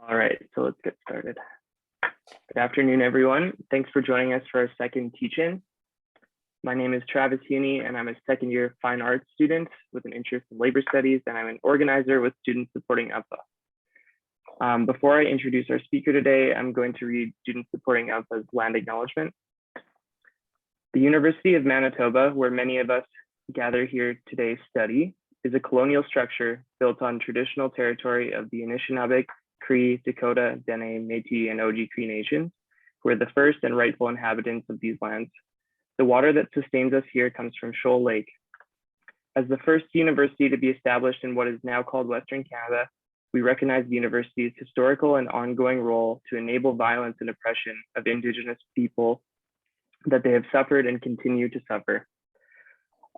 All right, so let's get started. Good afternoon, everyone. Thanks for joining us for our second teach-in. My name is Travis Huney, and I'm a second-year fine arts student with an interest in labor studies, and I'm an organizer with students supporting UMFA. Before I introduce our speaker today, I'm going to read Students Supporting UMFA's land acknowledgement. The University of Manitoba, where many of us gather here today study, is a colonial structure built on traditional territory of the Anishinaabe, Cree, Dakota, Dene, Métis, and Oji-Cree nations, who are the first and rightful inhabitants of these lands. The water that sustains us here comes from Shoal Lake. As the first university to be established in what is now called Western Canada, we recognize the university's historical and ongoing role to enable violence and oppression of Indigenous people that they have suffered and continue to suffer.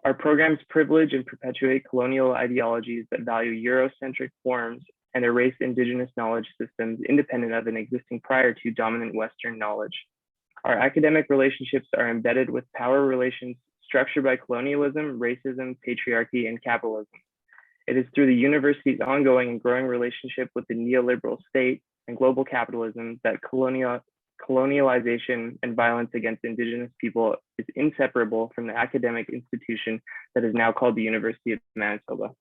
Our programs privilege and perpetuate colonial ideologies that value Eurocentric forms and erase Indigenous knowledge systems independent of and existing prior to dominant Western knowledge. Our academic relationships are embedded with power relations structured by colonialism, racism, patriarchy, and capitalism. It is through the university's ongoing and growing relationship with the neoliberal state and global capitalism that colonialization and violence against Indigenous people is inseparable from the academic institution that is now called the University of Manitoba.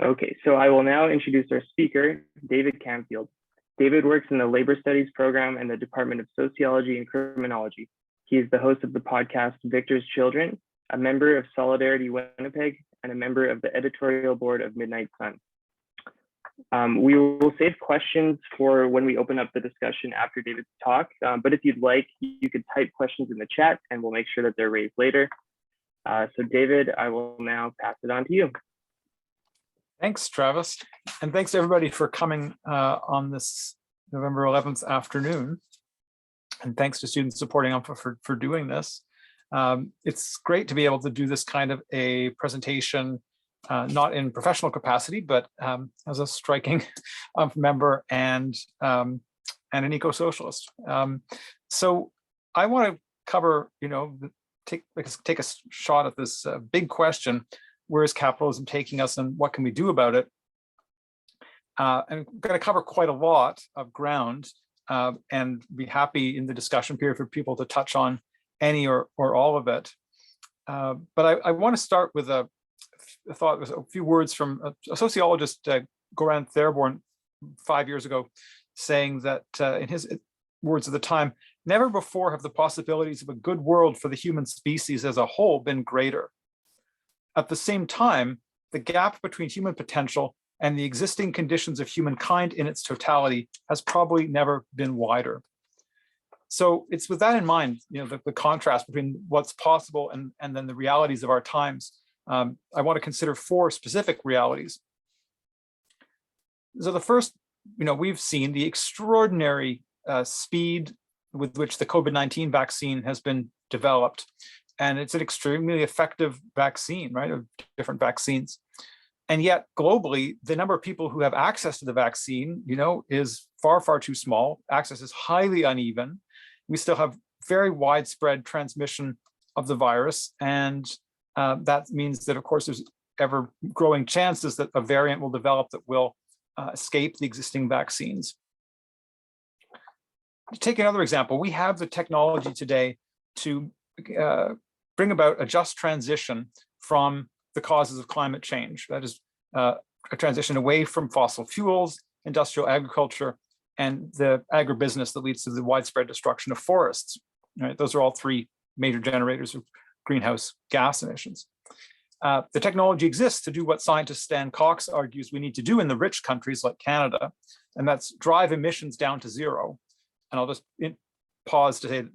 Okay, so I will now introduce our speaker, David Camfield. David works in the Labor Studies program and the Department of Sociology and Criminology. He is the host of the podcast Victor's Children, a member of Solidarity Winnipeg, and a member of the editorial board of Midnight Sun. We will save questions for when we open up the discussion after David's talk, but if you'd like, you could type questions in the chat and we'll make sure that they're raised later. So David, I will now pass it on to you. Thanks, Travis. And thanks to everybody for coming on this November 11th afternoon. And thanks to Students Supporting UMFA for doing this. It's great to be able to do this kind of a presentation, not in professional capacity, but as a striking member and an eco-socialist. So I want to cover, take a shot at this big question. Where is capitalism taking us and what can we do about it? And I'm going to cover quite a lot of ground and be happy in the discussion period for people to touch on any or all of it. But I want to start with a few words from a sociologist, Goran Therborn, 5 years ago, saying that in his words of the time, never before have the possibilities of a good world for the human species as a whole been greater. At the same time, the gap between human potential and the existing conditions of humankind in its totality has probably never been wider. So it's with that in mind, the contrast between what's possible and then the realities of our times. I want to consider 4 specific realities. So the first, we've seen the extraordinary speed with which the COVID-19 vaccine has been developed. And it's an extremely effective vaccine, right, of different vaccines. And yet globally, the number of people who have access to the vaccine, is far, far too small. Access is highly uneven. We still have very widespread transmission of the virus. And that means that, of course, there's ever growing chances that a variant will develop that will escape the existing vaccines. To take another example, we have the technology today to bring about a just transition from the causes of climate change. That is a transition away from fossil fuels, industrial agriculture, and the agribusiness that leads to the widespread destruction of forests. Right? Those are all 3 major generators of greenhouse gas emissions. The technology exists to do what scientist Stan Cox argues we need to do in the rich countries like Canada, and that's drive emissions down to 0. And I'll just pause to say,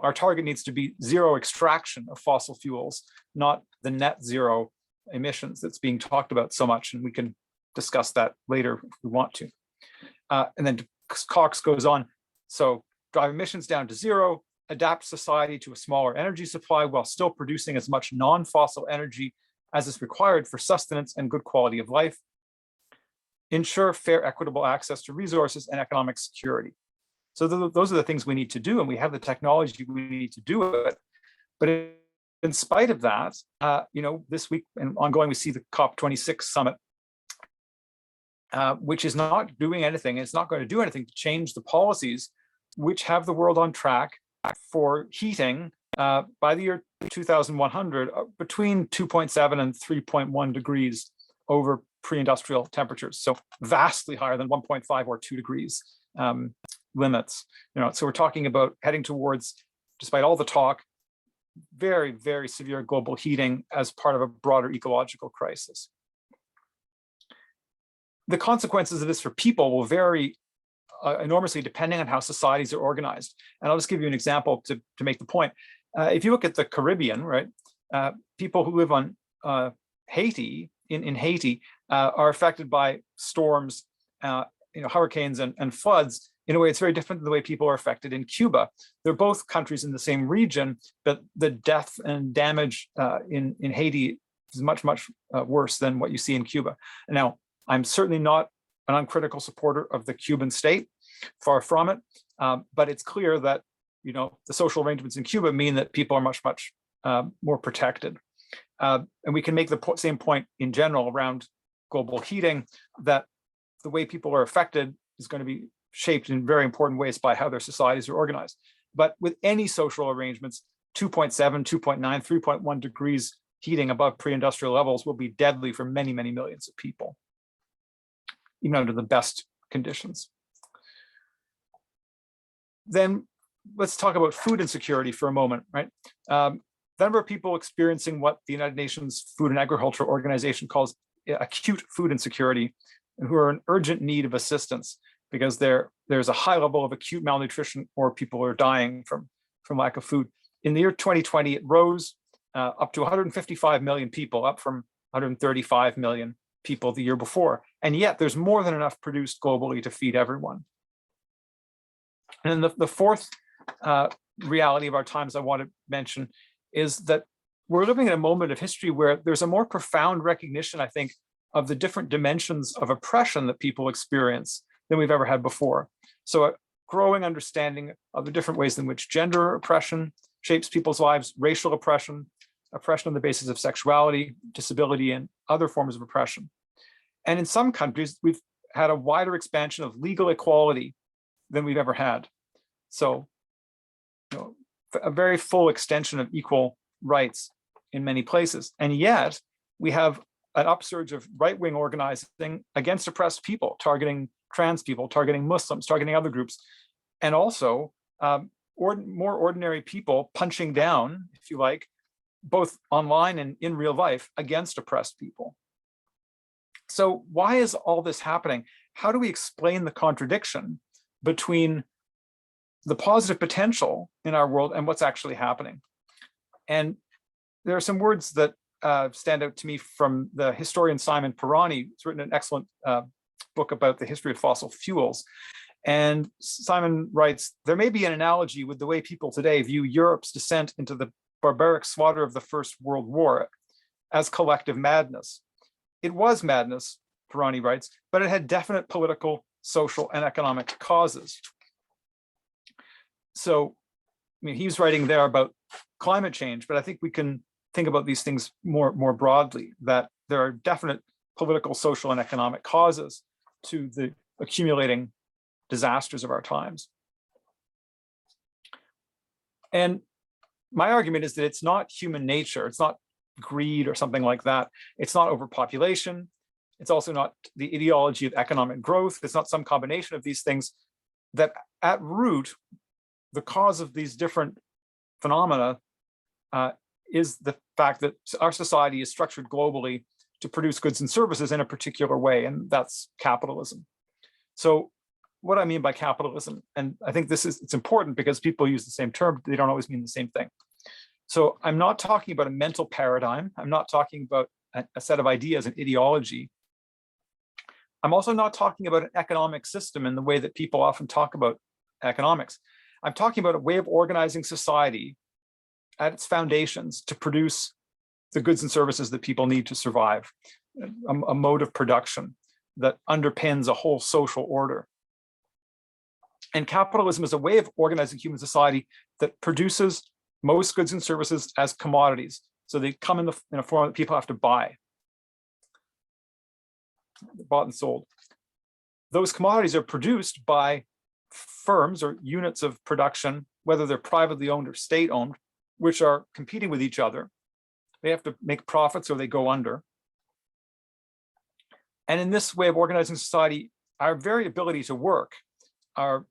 our target needs to be 0 extraction of fossil fuels, not the net 0 emissions that's being talked about so much. And we can discuss that later if we want to. And then Cox goes on. So drive emissions down to 0, adapt society to a smaller energy supply while still producing as much non-fossil energy as is required for sustenance and good quality of life. Ensure fair, equitable access to resources and economic security. So those are the things we need to do, and we have the technology we need to do it. But in spite of that, this week and ongoing, we see the COP26 summit which is not doing anything. It's not going to do anything to change the policies which have the world on track for heating by the year 2100 between 2.7 and 3.1 degrees over pre-industrial temperatures. So vastly higher than 1.5 or 2 degrees limits. So we're talking about heading towards, despite all the talk, very, very severe global heating as part of a broader ecological crisis. The consequences of this for people will vary enormously depending on how societies are organized. And I'll just give you an example to make the point. If you look at the Caribbean, right, people who live on Haiti, in Haiti, are affected by storms, hurricanes and floods in a way it's very different than the way people are affected in Cuba. They're both countries in the same region, but the death and damage in Haiti is much, much worse than what you see in Cuba. Now, I'm certainly not an uncritical supporter of the Cuban state, far from it, but it's clear that the social arrangements in Cuba mean that people are much, much more protected. And we can make the same point in general around global heating, that the way people are affected is going to be shaped in very important ways by how their societies are organized. But with any social arrangements, 2.7, 2.9, 3.1 degrees heating above pre-industrial levels will be deadly for many, many millions of people, even under the best conditions. Then let's talk about food insecurity for a moment, right? The number of people experiencing what the United Nations Food and Agriculture Organization calls acute food insecurity, and who are in urgent need of assistance because there's a high level of acute malnutrition or people are dying from lack of food. In the year 2020, it rose up to 155 million people, up from 135 million people the year before. And yet there's more than enough produced globally to feed everyone. And then the fourth reality of our times I want to mention is that we're living in a moment of history where there's a more profound recognition, I think, of the different dimensions of oppression that people experience than we've ever had before. So a growing understanding of the different ways in which gender oppression shapes people's lives, racial oppression, oppression on the basis of sexuality, disability, and other forms of oppression. And in some countries, we've had a wider expansion of legal equality than we've ever had. So, a very full extension of equal rights in many places. And yet we have an upsurge of right-wing organizing against oppressed people, targeting trans people, targeting Muslims, targeting other groups, and also more ordinary people punching down, if you like, both online and in real life against oppressed people. So why is all this happening? How do we explain the contradiction between the positive potential in our world and what's actually happening? And there are some words that stand out to me from the historian Simon Pirani. He's written an excellent book about the history of fossil fuels. And Simon writes, there may be an analogy with the way people today view Europe's descent into the barbaric slaughter of the First World War as collective madness. It was madness, Pirani writes, but it had definite political, social, and economic causes. So, he's writing there about climate change, but I think we can think about these things more broadly, that there are definite political, social, and economic causes to the accumulating disasters of our times. And my argument is that it's not human nature, it's not greed or something like that. It's not overpopulation. It's also not the ideology of economic growth. It's not some combination of these things. That at root, the cause of these different phenomena is the fact that our society is structured globally to produce goods and services in a particular way, and that's capitalism. So what I mean by capitalism, and I think it's important because people use the same term, they don't always mean the same thing. So I'm not talking about a mental paradigm. I'm not talking about a set of ideas and ideology. I'm also not talking about an economic system in the way that people often talk about economics. I'm talking about a way of organizing society at its foundations to produce the goods and services that people need to survive, a mode of production that underpins a whole social order. And capitalism is a way of organizing human society that produces most goods and services as commodities. So they come in a form that people have to buy, bought and sold. those commodities are produced by firms or units of production, whether they're privately owned or state-owned, which are competing with each other. They have to make profits or they go under. And in this way of organizing society, our very ability to work, our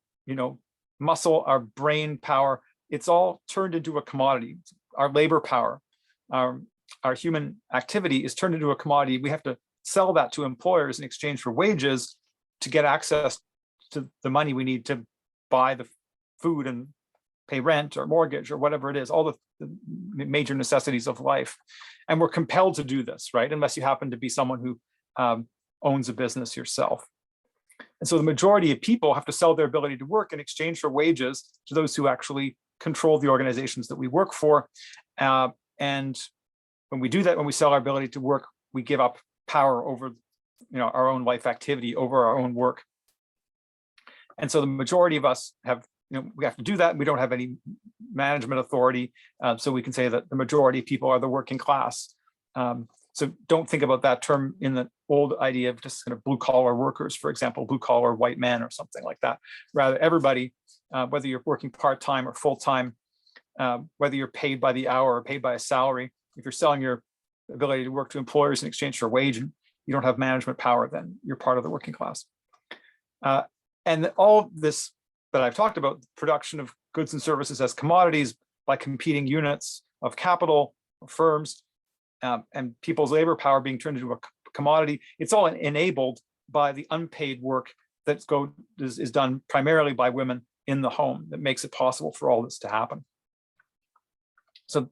muscle, our brain power, it's all turned into a commodity. Our labor power, our human activity is turned into a commodity. We have to sell that to employers in exchange for wages to get access to the money we need to buy the food and pay rent or mortgage or whatever it is, all the major necessities of life. And we're compelled to do this, right? Unless you happen to be someone who owns a business yourself. And so the majority of people have to sell their ability to work in exchange for wages to those who actually control the organizations that we work for. And when we do that, when we sell our ability to work, we give up power over our own life activity, over our own work. And so the majority of us have, we have to do that. We don't have any management authority. So we can say that the majority of people are the working class. So don't think about that term in the old idea of just kind of blue collar workers, for example, blue collar white men or something like that. Rather, everybody, whether you're working part-time or full-time, whether you're paid by the hour or paid by a salary, if you're selling your ability to work to employers in exchange for wage and you don't have management power, then you're part of the working class. And all this that I've talked about, production of goods and services as commodities by competing units of capital, firms, and people's labor power being turned into a commodity, it's all enabled by the unpaid work that is done primarily by women in the home that makes it possible for all this to happen. So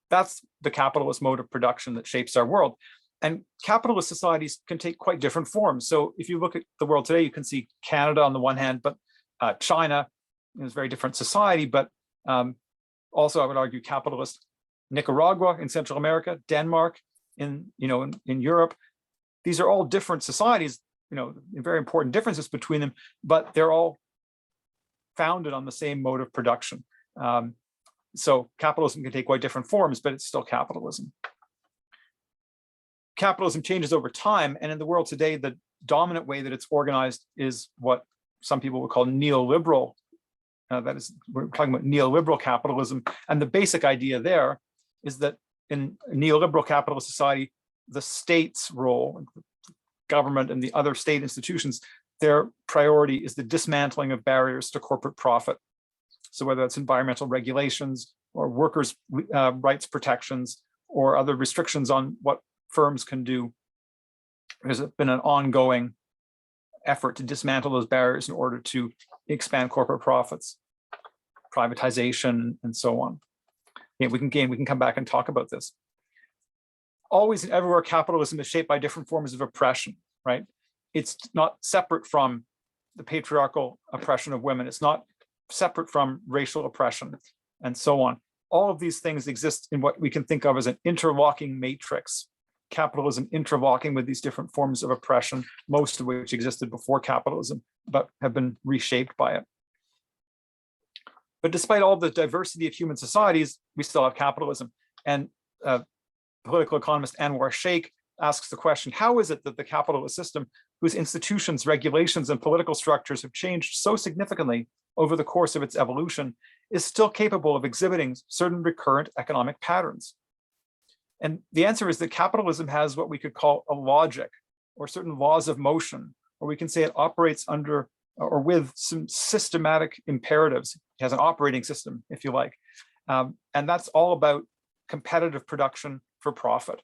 that's the capitalist mode of production that shapes our world. And capitalist societies can take quite different forms. So if you look at the world today, you can see Canada on the one hand, but China is a very different society, but also I would argue capitalist Nicaragua in Central America, Denmark in Europe. These are all different societies, very important differences between them, but they're all founded on the same mode of production. So capitalism can take quite different forms, but it's still capitalism. Capitalism changes over time, and in the world today, the dominant way that it's organized is what some people would call neoliberal. That is, we're talking about neoliberal capitalism, and the basic idea there is that in a neoliberal capitalist society, the state's role, government and the other state institutions, their priority is the dismantling of barriers to corporate profit. So whether that's environmental regulations or workers' rights protections or other restrictions on what firms can do, there's been an ongoing effort to dismantle those barriers in order to expand corporate profits, privatization, and so on. We can come back and talk about this. Always and everywhere, capitalism is shaped by different forms of oppression, right? It's not separate from the patriarchal oppression of women. It's not separate from racial oppression and so on. All of these things exist in what we can think of as an interlocking matrix. Capitalism interlocking with these different forms of oppression, most of which existed before capitalism, but have been reshaped by it. But despite all the diversity of human societies, we still have capitalism. And political economist Anwar Sheikh asks the question, how is it that the capitalist system, whose institutions, regulations, and political structures have changed so significantly over the course of its evolution, is still capable of exhibiting certain recurrent economic patterns? And the answer is that capitalism has what we could call a logic or certain laws of motion, or we can say it operates under or with some systematic imperatives. It has an operating system, if you like. And that's all about competitive production for profit.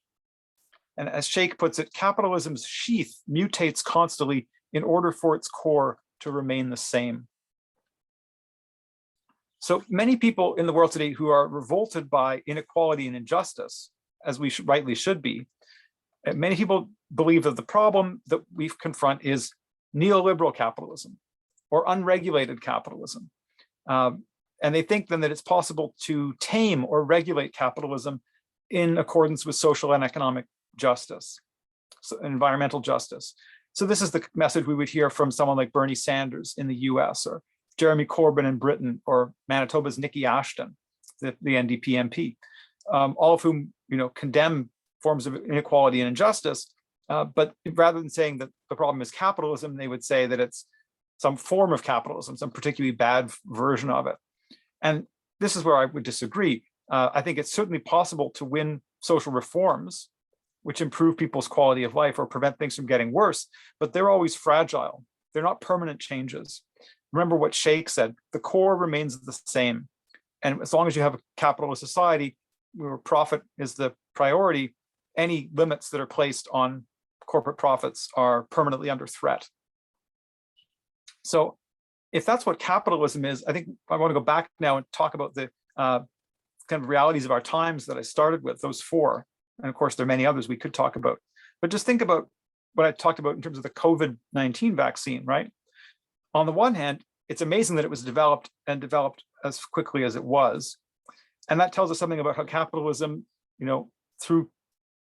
And as Sheikh puts it, capitalism's sheath mutates constantly in order for its core to remain the same. So many people in the world today who are revolted by inequality and injustice, as we rightly should be, many people believe that the problem that we confront is neoliberal capitalism or unregulated capitalism. And they think then that it's possible to tame or regulate capitalism in accordance with social and economic justice, so environmental justice. So this is the message we would hear from someone like Bernie Sanders in the US, or Jeremy Corbyn in Britain, or Manitoba's Nikki Ashton, the NDP MP, all of whom condemn forms of inequality and injustice, But rather than saying that the problem is capitalism, they would say that it's some form of capitalism, some particularly bad version of it. And this is where I would disagree. I think it's certainly possible to win social reforms which improve people's quality of life or prevent things from getting worse, but they're always fragile. They're not permanent changes. Remember what Sheikh said, the core remains the same. And as long as you have a capitalist society where profit is the priority, any limits that are placed on corporate profits are permanently under threat. So if that's what capitalism is, I think I want to go back now and talk about the kind of realities of our times that I started with, those four. And of course, there are many others we could talk about. But just think about what I talked about in terms of the COVID-19 vaccine, right? On the one hand, it's amazing that it was developed as quickly as it was. And that tells us something about how capitalism, through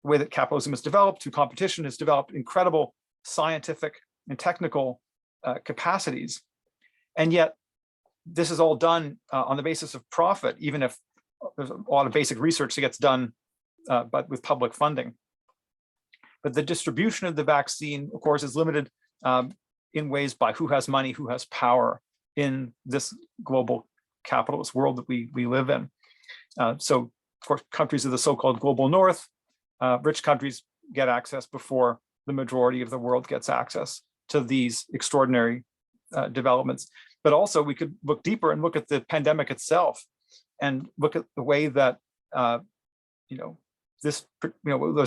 the way that capitalism is developed, through competition, has developed incredible scientific and technical capacities. And yet, this is all done on the basis of profit, even if there's a lot of basic research that gets done, but with public funding. But the distribution of the vaccine, of course, is limited in ways by who has money, who has power in this global capitalist world that we live in. So, of course, countries of the so-called global north, rich countries get access before the majority of the world gets access to these extraordinary developments. But also, we could look deeper and look at the pandemic itself, and look at the way that there's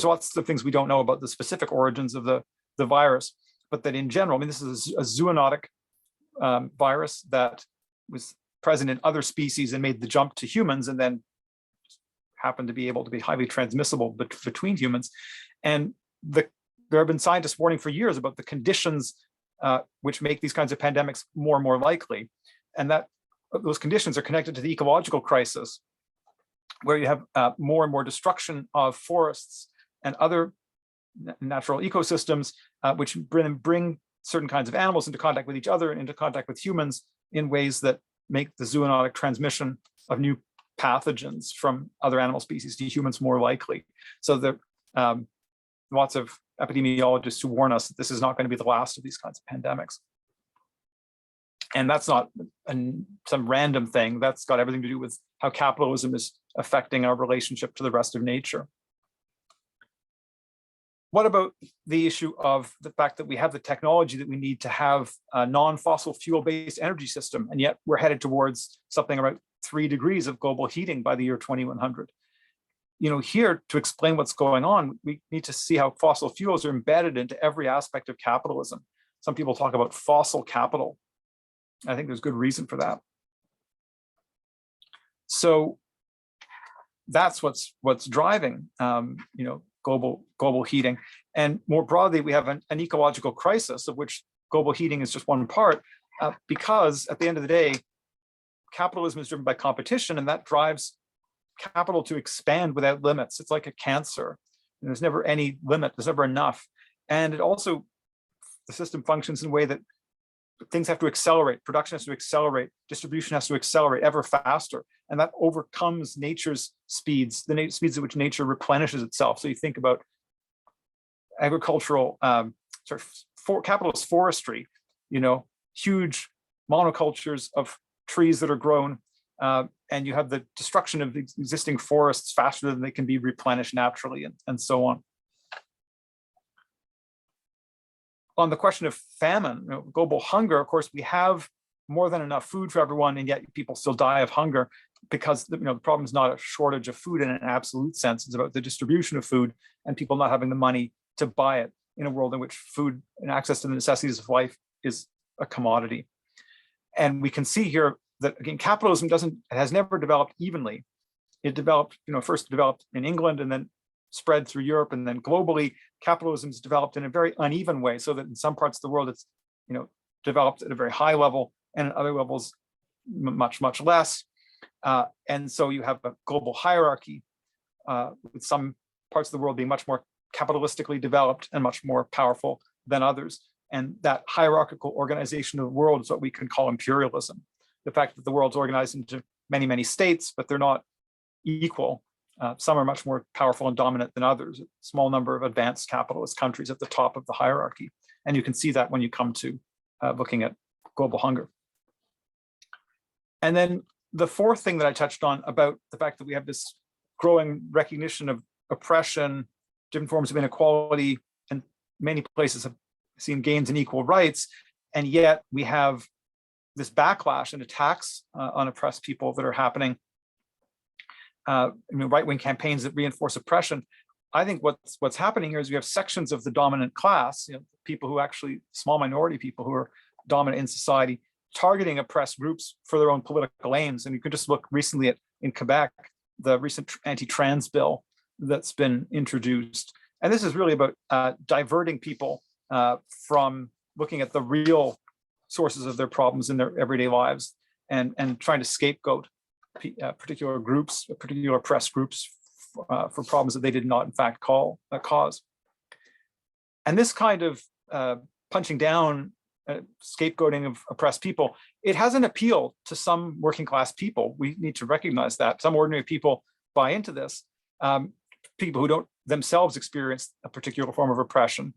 lots of things we don't know about the specific origins of the virus, but that in general, this is a zoonotic virus that was present in other species and made the jump to humans, and then happened to be able to be highly transmissible between humans. And there have been scientists warning for years about the conditions which make these kinds of pandemics more and more likely. And that those conditions are connected to the ecological crisis, where you have more and more destruction of forests and other natural ecosystems, which bring certain kinds of animals into contact with each other and into contact with humans in ways that make the zoonotic transmission of new pathogens from other animal species to humans more likely. So there are lots of epidemiologists who warn us that this is not going to be the last of these kinds of pandemics. And that's not some random thing. That's got everything to do with how capitalism is affecting our relationship to the rest of nature. What about the issue of the fact that we have the technology that we need to have a non-fossil fuel-based energy system, and yet we're headed towards something about 3 degrees of global heating by the year 2100? Here, to explain what's going on, we need to see how fossil fuels are embedded into every aspect of capitalism. Some people talk about fossil capital. I think there's good reason for that. So that's what's driving global heating. And more broadly, we have an ecological crisis, of which global heating is just one part, because at the end of the day, capitalism is driven by competition, and that drives capital to expand without limits. It's like a cancer. There's never any limit, there's never enough. And it also, the system functions in a way that things have to accelerate, production has to accelerate, distribution has to accelerate ever faster. And that overcomes nature's speeds, the speeds at which nature replenishes itself. So you think about agricultural, capitalist forestry, huge monocultures of trees that are grown, and you have the destruction of existing forests faster than they can be replenished naturally, and so on. On the question of famine, global hunger, of course, we have more than enough food for everyone, and yet people still die of hunger, because the problem is not a shortage of food in an absolute sense. It's about the distribution of food and people not having the money to buy it in a world in which food and access to the necessities of life is a commodity. And we can see here that, again, capitalism has never developed evenly. It developed, first developed in England and then spread through Europe, and then globally, capitalism is developed in a very uneven way, so that in some parts of the world it's developed at a very high level, and at other levels much less. And so you have a global hierarchy, with some parts of the world being much more capitalistically developed and much more powerful than others. And that hierarchical organization of the world is what we can call imperialism. The fact that the world's organized into many states, but they're not equal, Some are much more powerful and dominant than others. A small number of advanced capitalist countries at the top of the hierarchy. And you can see that when you come to looking at global hunger. And then the fourth thing that I touched on about the fact that we have this growing recognition of oppression, different forms of inequality, and many places have seen gains in equal rights, and yet we have this backlash and attacks on oppressed people that are happening. Right-wing campaigns that reinforce oppression. I think what's happening here is we have sections of the dominant class, people who actually, small minority people who are dominant in society, targeting oppressed groups for their own political aims. And you could just look recently at, in Quebec, the recent anti-trans bill that's been introduced. And this is really about diverting people from looking at the real sources of their problems in their everyday lives and trying to scapegoat particular groups, particular oppressed groups for problems that they did not in fact cause. And this kind of punching down, scapegoating of oppressed people, it has an appeal to some working class people. We need to recognize that. Some ordinary people buy into this, people who don't themselves experience a particular form of oppression,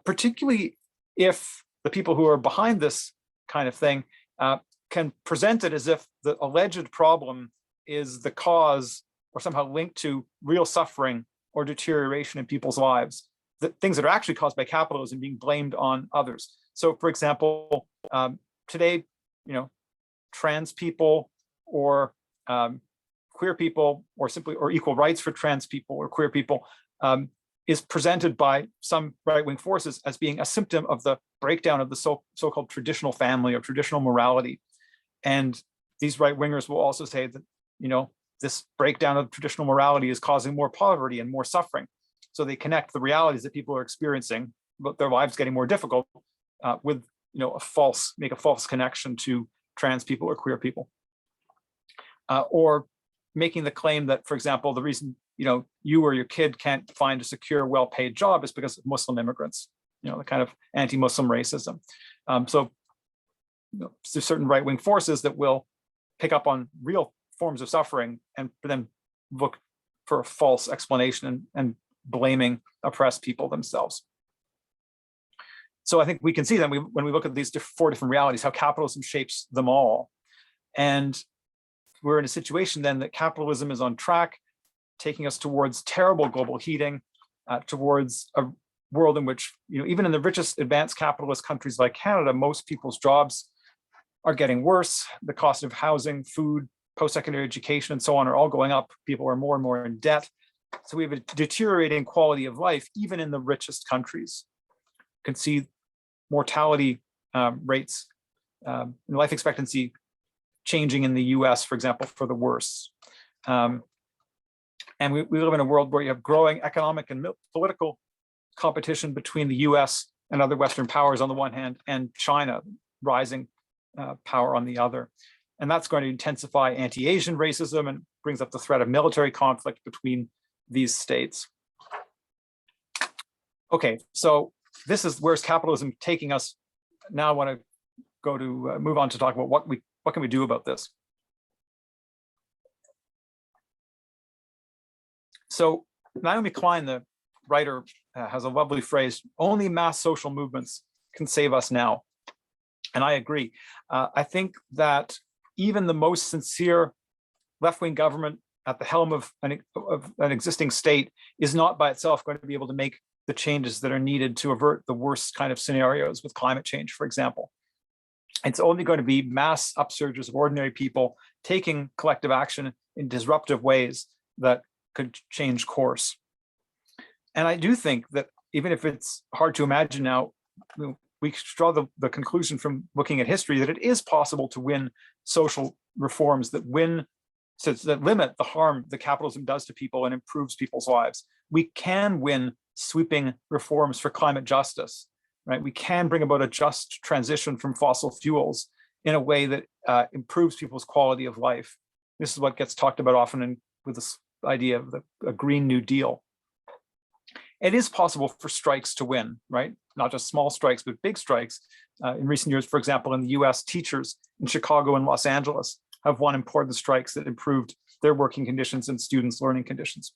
particularly if the people who are behind this kind of thing can present it as if the alleged problem is the cause or somehow linked to real suffering or deterioration in people's lives, the things that are actually caused by capitalism being blamed on others. So for example, today, trans people or queer people or equal rights for trans people or queer people is presented by some right-wing forces as being a symptom of the breakdown of the so-called traditional family or traditional morality. And these right-wingers will also say that, this breakdown of traditional morality is causing more poverty and more suffering. So they connect the realities that people are experiencing, but their lives getting more difficult with, make a false connection to trans people or queer people. Or making the claim that, for example, the reason, you or your kid can't find a secure, well-paid job is because of Muslim immigrants, the kind of anti-Muslim racism. So there's certain right-wing forces that will pick up on real forms of suffering and then look for a false explanation and blaming oppressed people themselves. So I think we can see that when we look at these four different realities, how capitalism shapes them all. And we're in a situation then that capitalism is on track, taking us towards terrible global heating, towards a world in which, even in the richest advanced capitalist countries like Canada, most people's jobs are getting worse. The cost of housing, food, post-secondary education, and so on are all going up. People are more and more in debt. So we have a deteriorating quality of life, even in the richest countries. You can see mortality rates and life expectancy changing in the US, for example, for the worse. And we live in a world where you have growing economic and political competition between the US and other Western powers on the one hand, and China, rising power on the other. And that's going to intensify anti-Asian racism and brings up the threat of military conflict between these states. Okay, so this is where's capitalism taking us. Now I want to go to move on to talk about what can we do about this. So Naomi Klein, the writer, has a lovely phrase: only mass social movements can save us now. And I agree. I think that even the most sincere left-wing government at the helm of an existing state is not by itself going to be able to make the changes that are needed to avert the worst kind of scenarios with climate change, for example. It's only going to be mass upsurges of ordinary people taking collective action in disruptive ways that could change course. And I do think that even if it's hard to imagine now, we draw the conclusion from looking at history that it is possible to win social reforms that limit the harm that capitalism does to people and improves people's lives. We can win sweeping reforms for climate justice, right? We can bring about a just transition from fossil fuels in a way that improves people's quality of life. This is what gets talked about often with this idea of a Green New Deal. It is possible for strikes to win, right? Not just small strikes, but big strikes. In recent years, for example, in the US, teachers in Chicago and Los Angeles have won important strikes that improved their working conditions and students' learning conditions.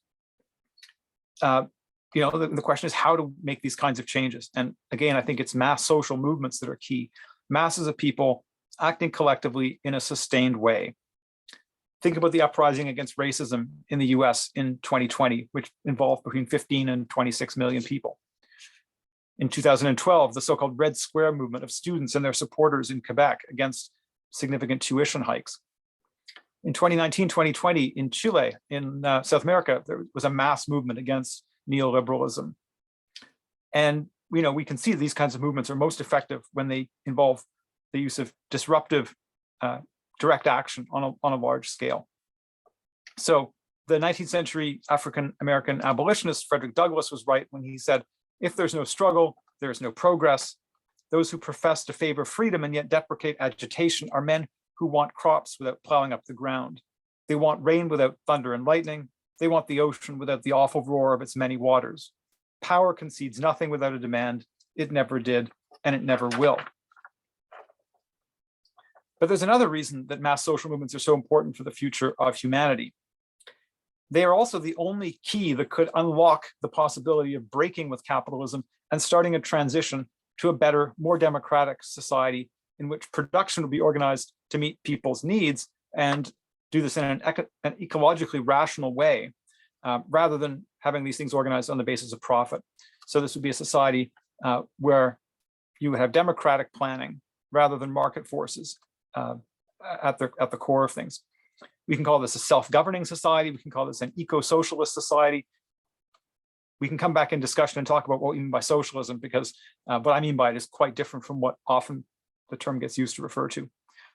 The question is how to make these kinds of changes. And again, I think it's mass social movements that are key. Masses of people acting collectively in a sustained way. Think about the uprising against racism in the US in 2020, which involved between 15 and 26 million people. In 2012, the so-called Red Square movement of students and their supporters in Quebec against significant tuition hikes. In 2019, 2020, in Chile, in South America, there was a mass movement against neoliberalism. And we can see these kinds of movements are most effective when they involve the use of disruptive direct action on a large scale. So the 19th century African-American abolitionist Frederick Douglass was right when he said, if there's no struggle, there's no progress. Those who profess to favor freedom and yet deprecate agitation are men who want crops without plowing up the ground. They want rain without thunder and lightning. They want the ocean without the awful roar of its many waters. Power concedes nothing without a demand. It never did, and it never will. But there's another reason that mass social movements are so important for the future of humanity. They are also the only key that could unlock the possibility of breaking with capitalism and starting a transition to a better, more democratic society in which production will be organized to meet people's needs and do this in an ecologically rational way, rather than having these things organized on the basis of profit. So this would be a society where you would have democratic planning rather than market forces at the core of things. We can call this a self-governing society. We can call this an eco-socialist society. We can come back in discussion and talk about what we mean by socialism, because what I mean by it is quite different from what often the term gets used to refer to.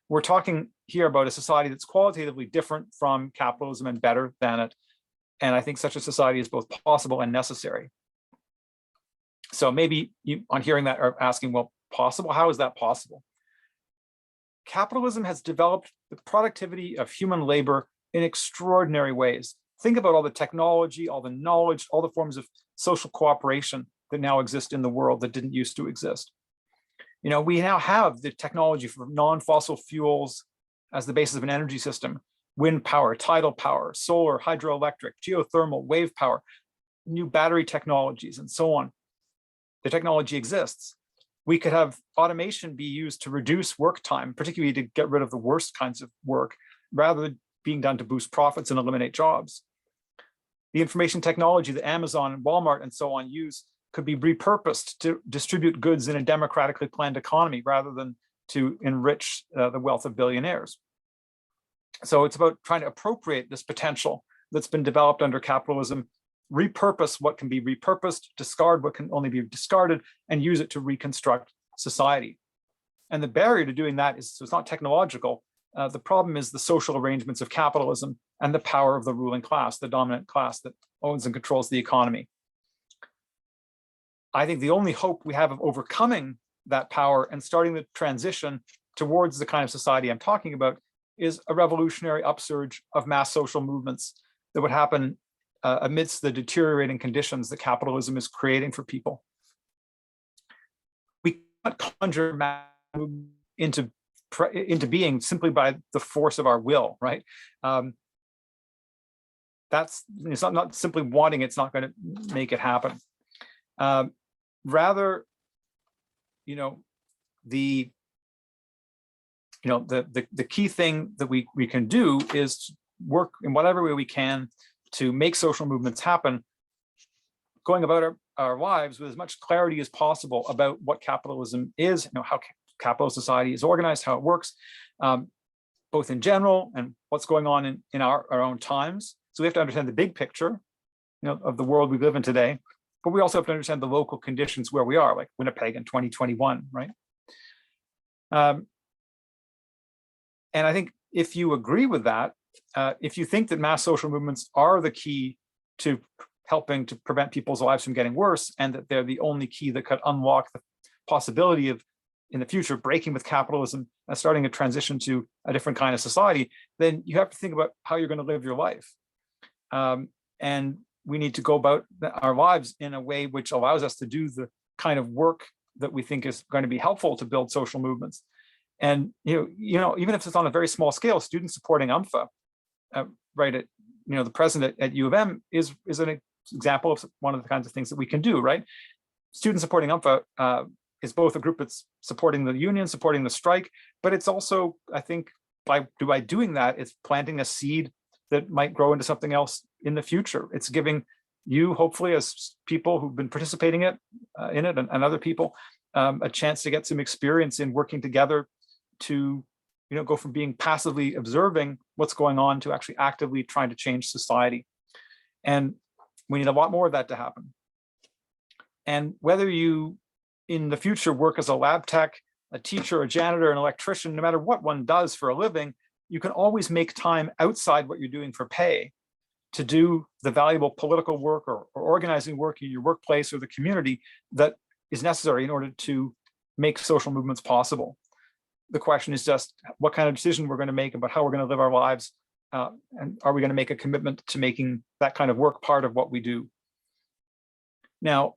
We're talking here about a society that's qualitatively different from capitalism and better than it. And I think such a society is both possible and necessary. So maybe you, on hearing that, are asking, well, possible? How is that possible? Capitalism has developed the productivity of human labor in extraordinary ways. Think about all the technology, all the knowledge, all the forms of social cooperation that now exist in the world that didn't used to exist. We now have the technology for non-fossil fuels as the basis of an energy system: wind power, tidal power, solar, hydroelectric, geothermal, wave power, new battery technologies, and so on. The technology exists. We could have automation be used to reduce work time, particularly to get rid of the worst kinds of work, rather than being done to boost profits and eliminate jobs. The information technology that Amazon and Walmart and so on use could be repurposed to distribute goods in a democratically planned economy rather than to enrich the wealth of billionaires. So it's about trying to appropriate this potential that's been developed under capitalism, repurpose what can be repurposed, discard what can only be discarded, and use it to reconstruct society. And the barrier to doing that is, so it's not technological. The problem is the social arrangements of capitalism and the power of the ruling class, the dominant class that owns and controls the economy. I think the only hope we have of overcoming that power and starting the transition towards the kind of society I'm talking about is a revolutionary upsurge of mass social movements that would happen amidst the deteriorating conditions that capitalism is creating for people. We cannot conjure mass into being simply by the force of our will, right? It's not simply wanting, it's not going to make it happen. Rather, the key thing that we can do is work in whatever way we can to make social movements happen, going about our lives with as much clarity as possible about what capitalism is, how capitalist society is organized, how it works, both in general and what's going on in our own times. So we have to understand the big picture, of the world we live in today, but we also have to understand the local conditions where we are, like Winnipeg in 2021, right? And I think if you agree with that, if you think that mass social movements are the key to helping to prevent people's lives from getting worse, and that they're the only key that could unlock the possibility of, in the future, breaking with capitalism and starting a transition to a different kind of society, then you have to think about how you're going to live your life. And we need to go about our lives in a way which allows us to do the kind of work that we think is going to be helpful to build social movements. And even if it's on a very small scale, students supporting UMFA, right at the president at U of M is an example of one of the kinds of things that we can do, right? Students supporting UMFA is both a group that's supporting the union, supporting the strike, but it's also, I think, by doing that, it's planting a seed that might grow into something else in the future. It's giving you, hopefully, as people who've been participating in it and other people, a chance to get some experience in working together to go from being passively observing what's going on to actually actively trying to change society. And we need a lot more of that to happen. And whether you in the future work as a lab tech, a teacher, a janitor, an electrician, no matter what one does for a living, you can always make time outside what you're doing for pay to do the valuable political work or organizing work in your workplace or the community that is necessary in order to make social movements possible. The question is just what kind of decision we're going to make about how we're going to live our lives, and are we going to make a commitment to making that kind of work part of what we do? Now,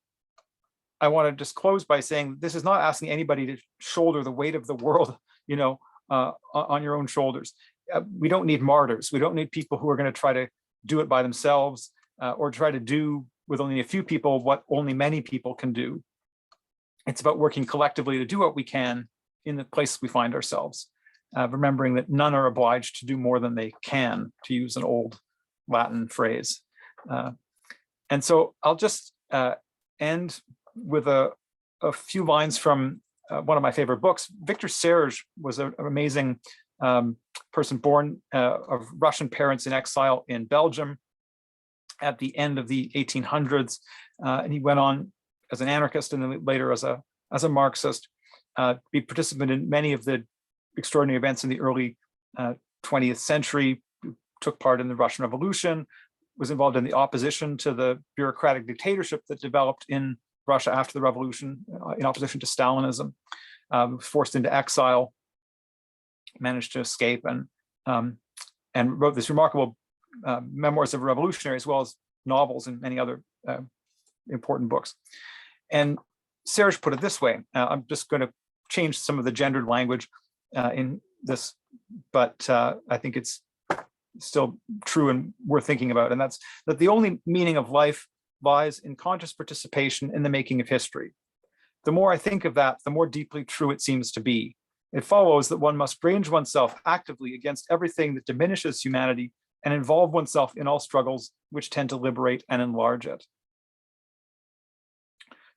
I want to just close by saying this is not asking anybody to shoulder the weight of the world, on your own shoulders. We don't need martyrs. We don't need people who are going to try to do it by themselves or try to do with only a few people what only many people can do. It's about working collectively to do what we can in the place we find ourselves, remembering that none are obliged to do more than they can, to use an old Latin phrase. And so I'll just end with a few lines from one of my favorite books. Victor Serge was an amazing person born of Russian parents in exile in Belgium at the end of the 1800s. And he went on as an anarchist and then later as a Marxist, be participant in many of the extraordinary events in the early 20th century, took part in the Russian Revolution, was involved in the opposition to the bureaucratic dictatorship that developed in Russia after the revolution, in opposition to Stalinism, was forced into exile, managed to escape, and wrote this remarkable memoirs of a revolutionary, as well as novels and many other important books. And Serge put it this way. I'm just going to change some of the gendered language in this, but I think it's still true and worth thinking about. And that's that the only meaning of life lies in conscious participation in the making of history. The more I think of that, the more deeply true it seems to be. It follows that one must range oneself actively against everything that diminishes humanity and involve oneself in all struggles which tend to liberate and enlarge it.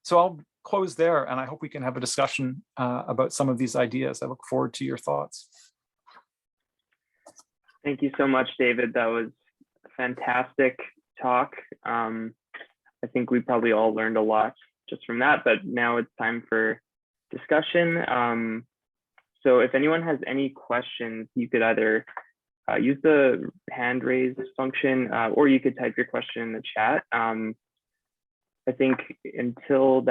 So I'll close there, and I hope we can have a discussion about some of these ideas. I look forward to your thoughts. Thank you so much, David. That was a fantastic talk. I think we probably all learned a lot just from that, but now it's time for discussion. So if anyone has any questions, you could either use the hand raise function or you could type your question in the chat. I think until that